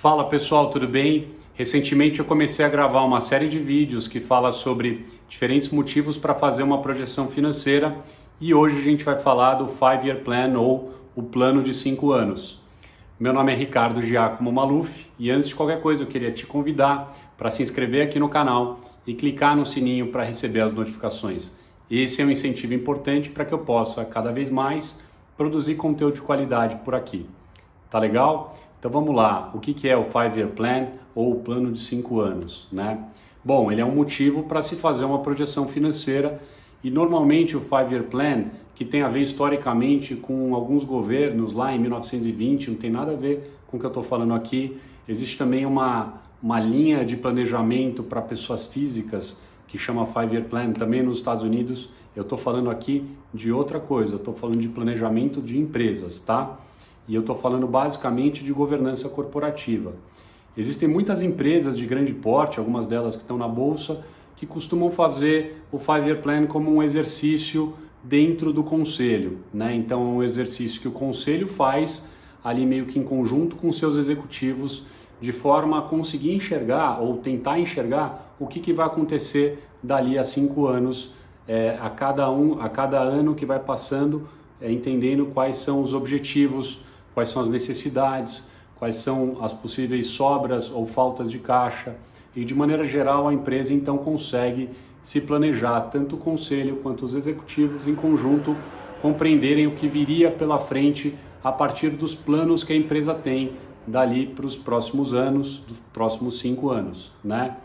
Fala pessoal, tudo bem? Recentemente eu comecei a gravar uma série de vídeos que fala sobre diferentes motivos para fazer uma projeção financeira e hoje a gente vai falar do 5-Year Plan ou o plano de 5 anos. Meu nome é Ricardo Giacomo Maluf e antes de qualquer coisa eu queria te convidar para se inscrever aqui no canal e clicar no sininho para receber as notificações. Esse é um incentivo importante para que eu possa cada vez mais produzir conteúdo de qualidade por aqui. Tá legal? Então vamos lá, o que é o 5-Year Plan ou o plano de 5 anos, né? Bom, ele é um motivo para se fazer uma projeção financeira e normalmente o 5-Year Plan, que tem a ver historicamente com alguns governos lá em 1920, não tem nada a ver com o que eu estou falando aqui, existe também uma linha de planejamento para pessoas físicas que chama 5-Year Plan, também nos Estados Unidos. Eu estou falando aqui de outra coisa, eu estou falando de planejamento de empresas, tá? E eu estou falando basicamente de governança corporativa. Existem muitas empresas de grande porte, algumas delas que estão na bolsa, que costumam fazer o 5-Year Plan como um exercício dentro do conselho, né? Então é um exercício que o conselho faz ali meio que em conjunto com seus executivos, de forma a conseguir enxergar ou tentar enxergar o que vai acontecer dali a 5 anos, a cada ano que vai passando, entendendo quais são os objetivos, quais são as necessidades, quais são as possíveis sobras ou faltas de caixa e de maneira geral a empresa então consegue se planejar, tanto o conselho quanto os executivos em conjunto compreenderem o que viria pela frente a partir dos planos que a empresa tem dali para os próximos anos, dos próximos 5 anos, né?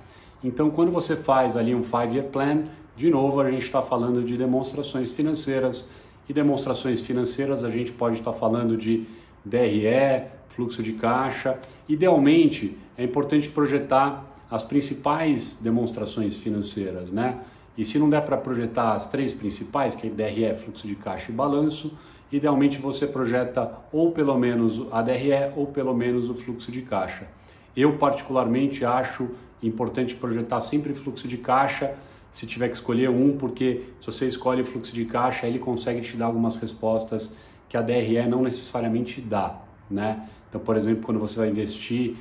Então quando você faz ali um 5-Year Plan, de novo a gente está falando de demonstrações financeiras e demonstrações financeiras a gente pode estar falando de DRE, fluxo de caixa. Idealmente, é importante projetar as principais demonstrações financeiras, né? E se não der para projetar as 3 principais, que é DRE, fluxo de caixa e balanço, idealmente você projeta ou pelo menos a DRE ou pelo menos o fluxo de caixa. Eu particularmente acho importante projetar sempre fluxo de caixa, se tiver que escolher um, porque se você escolhe o fluxo de caixa, ele consegue te dar algumas respostas que a DRE não necessariamente dá, né? Então, por exemplo, quando você vai investir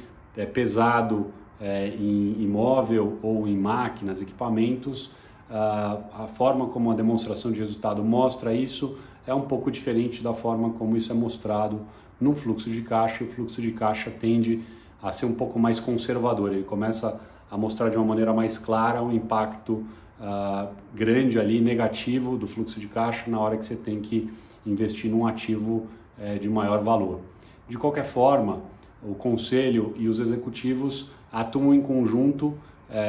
pesado em imóvel ou em máquinas, equipamentos, a forma como a demonstração de resultado mostra isso é um pouco diferente da forma como isso é mostrado no fluxo de caixa. O fluxo de caixa tende a ser um pouco mais conservador, ele começa a mostrar de uma maneira mais clara o impacto grande ali, negativo do fluxo de caixa na hora que você tem que investir num ativo de maior valor. De qualquer forma, o conselho e os executivos atuam em conjunto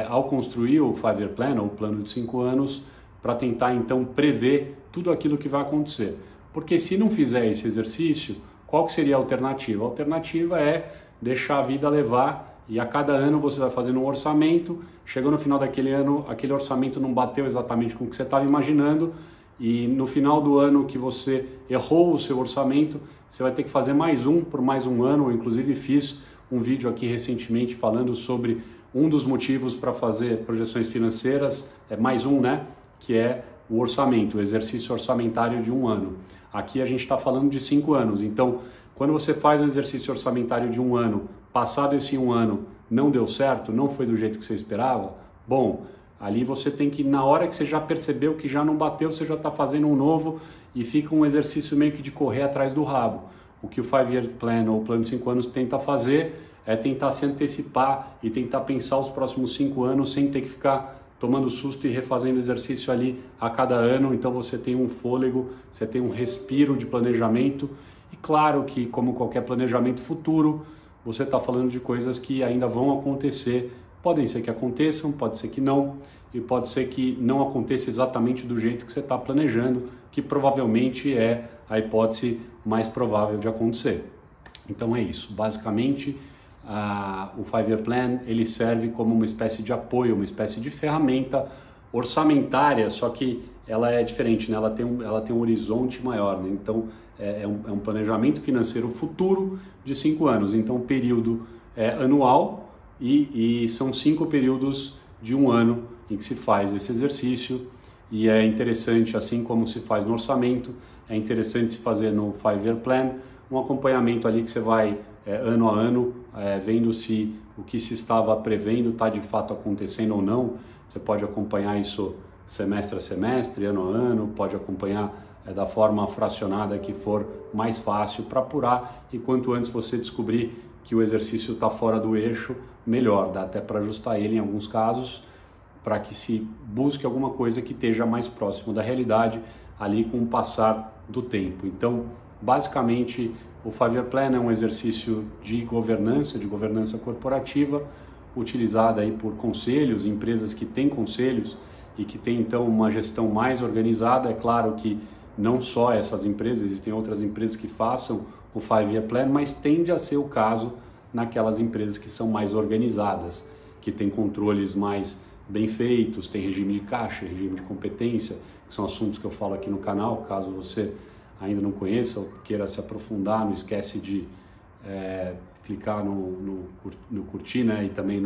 ao construir o 5-Year Plan, ou o plano de 5 anos, para tentar então prever tudo aquilo que vai acontecer. Porque se não fizer esse exercício, qual que seria a alternativa? A alternativa é deixar a vida levar e a cada ano você vai fazendo um orçamento, chegou no final daquele ano, aquele orçamento não bateu exatamente com o que você estava imaginando, e no final do ano que você errou o seu orçamento, você vai ter que fazer mais um por mais um ano. Eu inclusive fiz um vídeo aqui recentemente falando sobre um dos motivos para fazer projeções financeiras, mais um, né? Que é o orçamento, o exercício orçamentário de um ano. Aqui a gente está falando de 5 anos, então quando você faz um exercício orçamentário de um ano, passado esse um ano não deu certo, não foi do jeito que você esperava, bom, ali você tem que, na hora que você já percebeu que já não bateu, você já está fazendo um novo e fica um exercício meio que de correr atrás do rabo. O que o 5-Year Plan ou o plano de 5 anos tenta fazer é tentar se antecipar e tentar pensar os próximos 5 anos sem ter que ficar tomando susto e refazendo exercício ali a cada ano. Então você tem um fôlego, você tem um respiro de planejamento e claro que, como qualquer planejamento futuro, você está falando de coisas que ainda vão acontecer. Podem ser que aconteçam, pode ser que não, e pode ser que não aconteça exatamente do jeito que você está planejando, que provavelmente é a hipótese mais provável de acontecer. Então é isso, basicamente o 5-Year Plan ele serve como uma espécie de apoio, uma espécie de ferramenta orçamentária, só que ela é diferente, né? Ela tem um horizonte maior, né? Então é um planejamento financeiro futuro de 5 anos, então o período é anual, e são 5 períodos de um ano em que se faz esse exercício e é interessante, assim como se faz no orçamento, é interessante se fazer no 5-Year Plan, um acompanhamento ali que você vai ano a ano, vendo se o que se estava prevendo está de fato acontecendo ou não. Você pode acompanhar isso semestre a semestre, ano a ano, pode acompanhar da forma fracionada que for mais fácil para apurar, e quanto antes você descobrir que o exercício está fora do eixo, melhor, dá até para ajustar ele em alguns casos, para que se busque alguma coisa que esteja mais próximo da realidade ali com o passar do tempo. Então, basicamente, o 5-Year Plan é um exercício de governança corporativa, utilizada aí por conselhos, empresas que têm conselhos e que têm então uma gestão mais organizada. É claro que não só essas empresas, existem outras empresas que façam o 5-Year Plan, mas tende a ser o caso naquelas empresas que são mais organizadas, que têm controles mais bem feitos, tem regime de caixa, regime de competência, que são assuntos que eu falo aqui no canal. Caso você ainda não conheça ou queira se aprofundar, não esquece de clicar no curtir, né? E também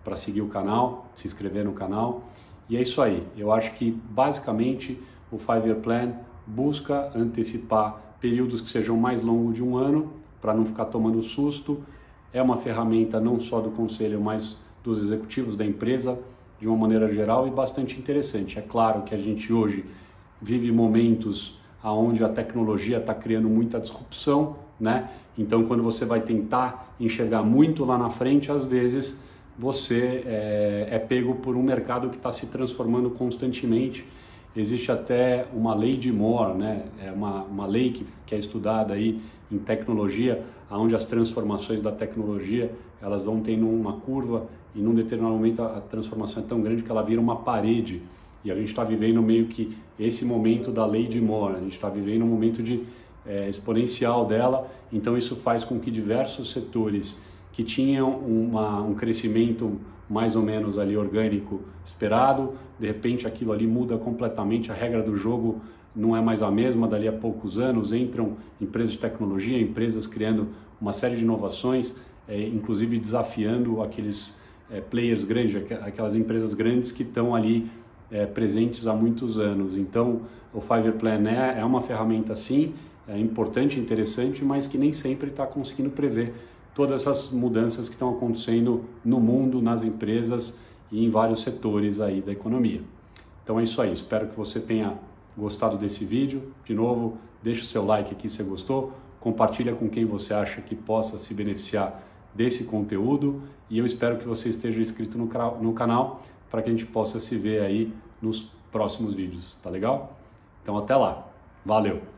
para seguir o canal, se inscrever no canal. E é isso aí. Eu acho que basicamente o 5-Year Plan busca antecipar períodos que sejam mais longos de um ano, para não ficar tomando susto. É uma ferramenta não só do conselho, mas dos executivos da empresa, de uma maneira geral, e bastante interessante. É claro que a gente hoje vive momentos onde a tecnologia está criando muita disrupção, né? Então, quando você vai tentar enxergar muito lá na frente, às vezes você é pego por um mercado que está se transformando constantemente. Existe até uma lei de Moore, né? É uma lei que é estudada aí em tecnologia, onde as transformações da tecnologia elas vão tendo uma curva, e num determinado momento a transformação é tão grande que ela vira uma parede. E a gente está vivendo meio que esse momento da lei de Moore, a gente está vivendo um momento exponencial dela. Então isso faz com que diversos setores que tinham um crescimento mais ou menos ali orgânico esperado, de repente aquilo ali muda completamente, a regra do jogo não é mais a mesma. Dali a poucos anos entram empresas de tecnologia, empresas criando uma série de inovações, inclusive desafiando aqueles players grandes, aquelas empresas grandes que estão ali presentes há muitos anos. Então o 5-Year Plan é uma ferramenta sim, é importante, interessante, mas que nem sempre está conseguindo prever todas essas mudanças que estão acontecendo no mundo, nas empresas e em vários setores aí da economia. Então é isso aí, espero que você tenha gostado desse vídeo. De novo, deixa o seu like aqui se gostou, compartilha com quem você acha que possa se beneficiar desse conteúdo, e eu espero que você esteja inscrito no canal para que a gente possa se ver aí nos próximos vídeos, tá legal? Então até lá, valeu!